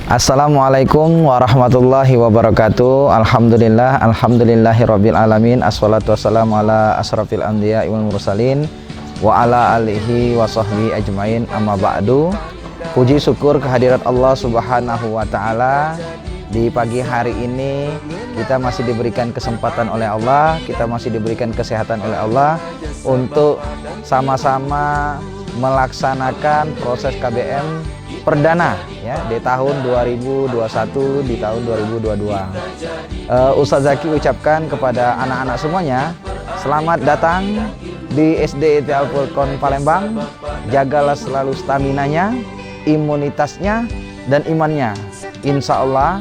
Assalamualaikum warahmatullahi wabarakatuh. Alhamdulillahirabbil alamin. Assalatu wassalamu ala asrofil anbiya wal mursalin wa ala alihi wa sahbihi ajmain. Amma ba'du. Puji syukur kehadirat Allah Subhanahu wa taala. Di pagi hari ini kita masih diberikan kesempatan oleh Allah, kita masih diberikan kesehatan oleh Allah untuk sama-sama melaksanakan proses KBM perdana ya di tahun 2021, di tahun 2022. Ustadz Zaki ucapkan kepada anak-anak semuanya, selamat datang di SD Al Furqon Palembang. Jagalah selalu staminanya, imunitasnya, dan imannya. Insya Allah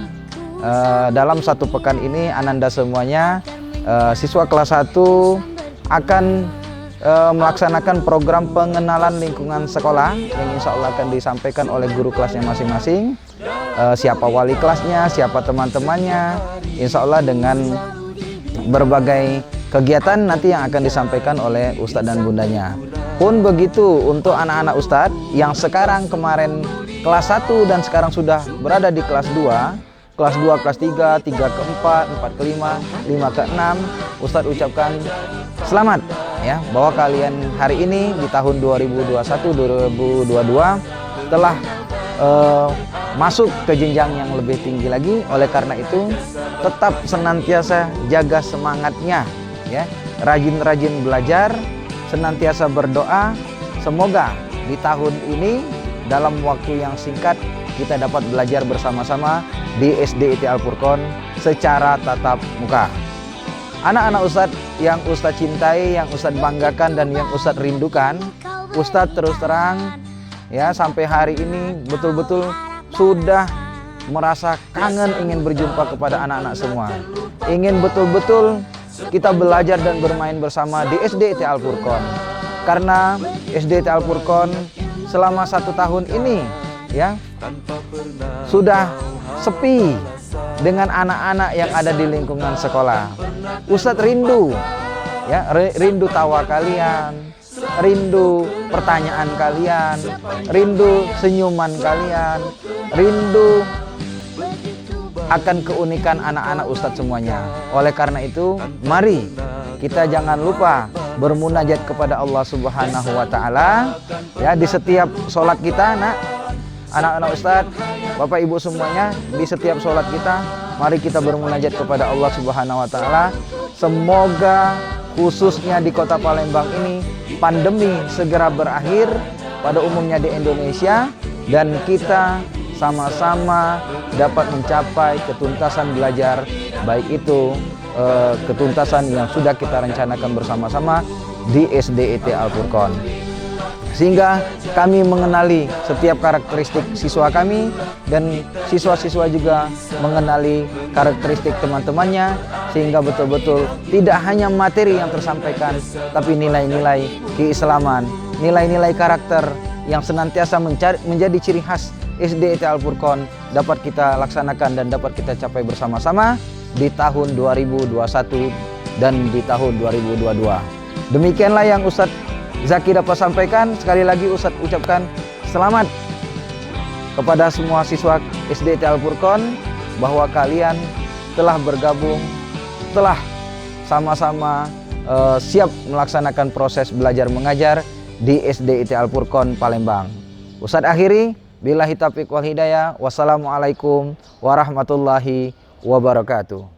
dalam satu pekan ini Ananda semuanya siswa kelas 1 akan melaksanakan program pengenalan lingkungan sekolah yang insya Allah akan disampaikan oleh guru kelasnya masing-masing, siapa wali kelasnya, siapa teman-temannya, insya Allah dengan berbagai kegiatan nanti yang akan disampaikan oleh Ustadz dan bundanya. Pun begitu untuk anak-anak Ustadz yang sekarang kemarin kelas 1 dan sekarang sudah berada di kelas 2, kelas 2, kelas 3, 3 ke 4, 4 ke 5, 5 ke 6, Ustadz ucapkan selamat ya, bahwa kalian hari ini di tahun 2021-2022 telah masuk ke jenjang yang lebih tinggi lagi. Oleh karena itu tetap senantiasa jaga semangatnya ya, rajin-rajin belajar, senantiasa berdoa, semoga di tahun ini dalam waktu yang singkat kita dapat belajar bersama-sama di SD Al Furqon secara tatap muka. Anak-anak Ustadz yang Ustadz cintai, yang Ustadz banggakan, dan yang Ustadz rindukan, Ustadz terus terang ya sampai hari ini betul-betul sudah merasa kangen ingin berjumpa kepada anak-anak semua. Ingin betul-betul kita belajar dan bermain bersama di SD Al Furqon. Karena SD Al Furqon selama 1 tahun ini ya sudah sepi dengan anak-anak yang ada di lingkungan sekolah. Ustadz rindu ya, rindu tawa kalian, rindu pertanyaan kalian, rindu senyuman kalian, rindu akan keunikan anak-anak Ustadz semuanya. Oleh karena itu, mari kita jangan lupa bermunajat kepada Allah Subhanahu wa taala ya di setiap sholat kita, anak-anak Ustadz, Bapak Ibu semuanya, di setiap sholat kita, mari kita bermunajat kepada Allah Subhanahu wa taala. Semoga khususnya di kota Palembang ini pandemi segera berakhir pada umumnya di Indonesia, dan kita sama-sama dapat mencapai ketuntasan belajar, baik itu ketuntasan yang sudah kita rencanakan bersama-sama di SD Al Furqon. Sehingga kami mengenali setiap karakteristik siswa kami, dan siswa-siswa juga mengenali karakteristik teman-temannya, sehingga betul-betul tidak hanya materi yang tersampaikan, tapi nilai-nilai keislaman, nilai-nilai karakter yang senantiasa menjadi ciri khas SD Al Furqon dapat kita laksanakan dan dapat kita capai bersama-sama di tahun 2021 dan di tahun 2022. Demikianlah yang Ustadz Zaki dapat sampaikan. Sekali lagi Ustadz ucapkan selamat kepada semua siswa SD Al Furqon bahwa kalian telah bergabung, telah sama-sama siap melaksanakan proses belajar mengajar di SD Al Furqon Palembang. Ustadz akhiri, billahi taufiq wal hidayah. Wassalamualaikum warahmatullahi wabarakatuh.